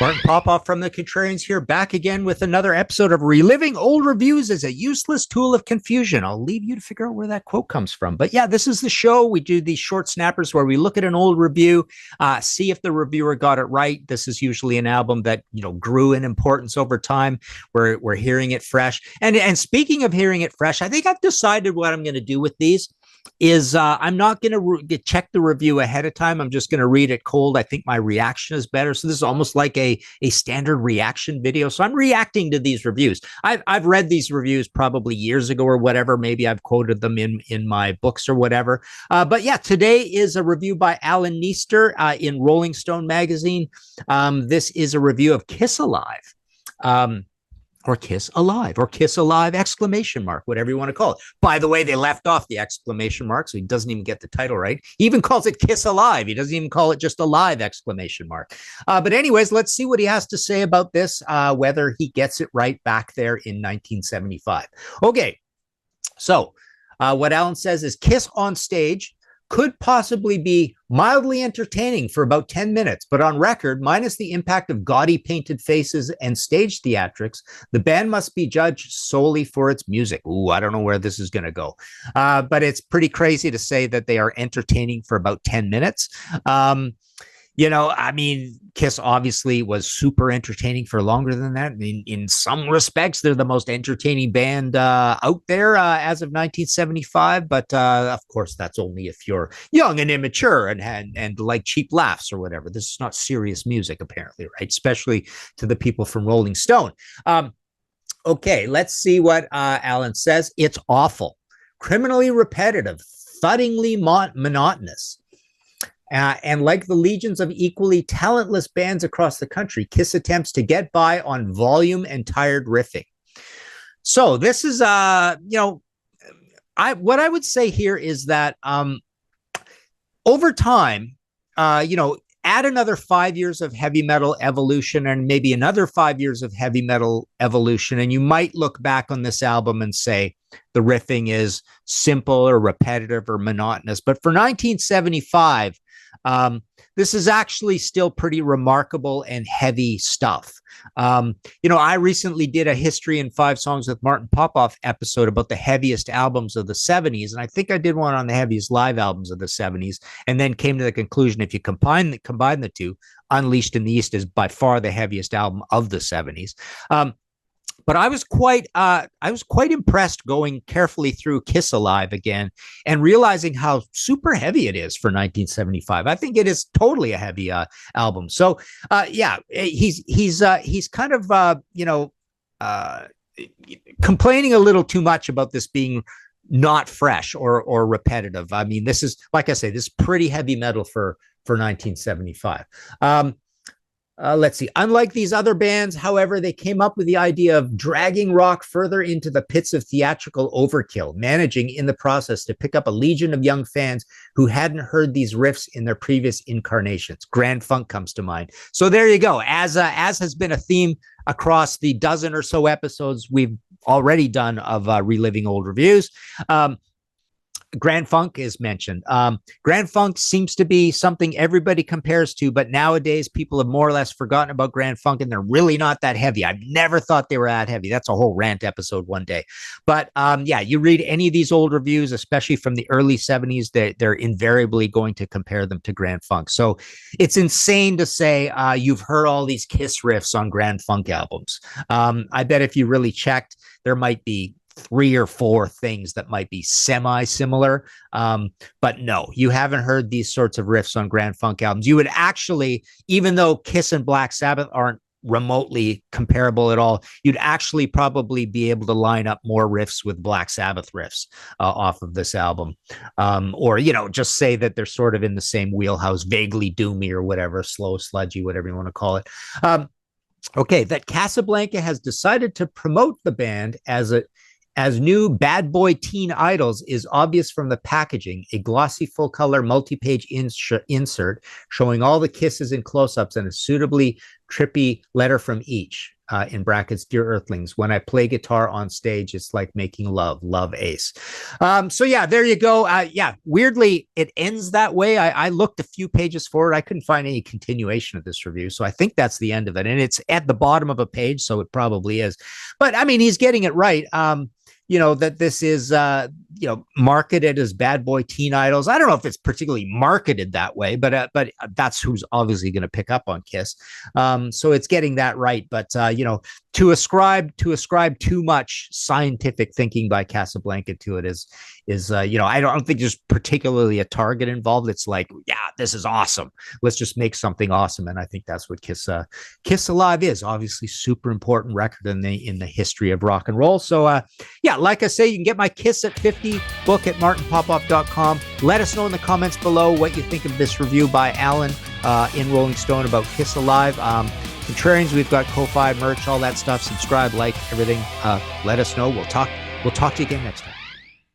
Barnard Popoff from the Contrarians here, back again with another episode of Reliving Old Reviews as a Useless Tool of Confusion. I'll leave you to figure out where that quote comes from. But yeah, this is the show. We do these short snappers where we look at an old review, see if the reviewer got it right. This is usually an album that, grew in importance over time. We're hearing it fresh. And speaking of hearing it fresh, I think I've decided what I'm going to do with these is I'm not going to check the review ahead of time. I'm just going to read it cold. I think my reaction is better. So this is almost like a standard reaction video. So I'm reacting to these reviews. I've read these reviews probably years ago or whatever. Maybe I've quoted them in my books or whatever. But yeah, today is a review by Alan Neester in Rolling Stone magazine. This is a review of Kiss Alive. Or Kiss Alive, or Kiss Alive, ! Whatever you want to call it. By the way, they left off the exclamation mark, so he doesn't even get the title right. He even calls it Kiss Alive. He doesn't even call it just Alive! But anyways, let's see what he has to say about this, whether he gets it right back there in 1975. Okay, so what Alan says is Kiss on stage could possibly be mildly entertaining for about 10 minutes, but on record, minus the impact of gaudy painted faces and stage theatrics, the band must be judged solely for its music. Ooh, I don't know where this is going to go. But it's pretty crazy to say that they are entertaining for about 10 minutes. Kiss obviously was super entertaining for longer than that. In some respects, they're the most entertaining band out there as of 1975. But of course, that's only if you're young and immature and like cheap laughs or whatever. This is not serious music, apparently, right? Especially to the people from Rolling Stone. Okay, let's see what Alan says. It's awful, criminally repetitive, thuddingly monotonous. And like the legions of equally talentless bands across the country, Kiss attempts to get by on volume and tired riffing. So this is, what I would say here is that over time, add another 5 years of heavy metal evolution and maybe another 5 years of heavy metal evolution, and you might look back on this album and say the riffing is simple or repetitive or monotonous. But for 1975, this is actually still pretty remarkable and heavy stuff. I recently did a History in 5 Songs with Martin Popoff episode about the heaviest albums of the 70s. And I think I did one on the heaviest live albums of the 70s, and then came to the conclusion, if you combine the two, Unleashed in the East is by far the heaviest album of the 70s. But I was quite impressed going carefully through Kiss Alive again and realizing how super heavy it is for 1975. I think it is totally a heavy album. So he's kind of complaining a little too much about this being not fresh or repetitive. I mean, this is, like I say, this is pretty heavy metal for 1975. Let's see. Unlike these other bands, however, they came up with the idea of dragging rock further into the pits of theatrical overkill, managing in the process to pick up a legion of young fans who hadn't heard these riffs in their previous incarnations. Grand Funk comes to mind. So there you go. As has been a theme across the dozen or so episodes we've already done of Reliving Old Reviews. Grand Funk is mentioned. Grand Funk seems to be something everybody compares to, but nowadays people have more or less forgotten about Grand Funk, and they're really not that heavy. I've never thought they were that heavy. That's a whole rant episode one day. But you read any of these old reviews, especially from the early 70s, they're invariably going to compare them to Grand Funk. So it's insane to say you've heard all these Kiss riffs on Grand Funk albums. I bet if you really checked, there might be 3 or 4 things that might be semi-similar. But no, you haven't heard these sorts of riffs on Grand Funk albums. You would actually, even though Kiss and Black Sabbath aren't remotely comparable at all, you'd actually probably be able to line up more riffs with Black Sabbath riffs off of this album. Or, just say that they're sort of in the same wheelhouse, vaguely doomy or whatever, slow, sludgy, whatever you want to call it. Okay, that Casablanca has decided to promote the band as new bad boy teen idols is obvious from the packaging, a glossy full-color multi-page insert showing all the Kisses in close-ups and a suitably trippy letter from each. in brackets, Dear Earthlings, when I play guitar on stage, it's like making love, love Ace. So yeah, there you go. Yeah, weirdly, it ends that way. I looked a few pages forward. I couldn't find any continuation of this review. So I think that's the end of it. And it's at the bottom of a page, so it probably is. But I mean, he's getting it right. That this is, marketed as bad boy teen idols. I don't know if it's particularly marketed that way, but that's who's obviously going to pick up on Kiss. So it's getting that right. But, to ascribe too much scientific thinking by Casablanca to it is I don't think there's particularly a target involved. It's like, yeah, this is awesome. Let's just make something awesome. And I think that's what Kiss Alive is. Obviously super important record in the history of rock and roll. So like I say, you can get my Kiss at 50 book at martinpopoff.com. Let us know in the comments below what you think of this review by Alan in Rolling Stone about Kiss Alive. Contrarians, we've got Ko-Fi merch, all that stuff. Subscribe, like, everything. Let us know. We'll talk to you again next time.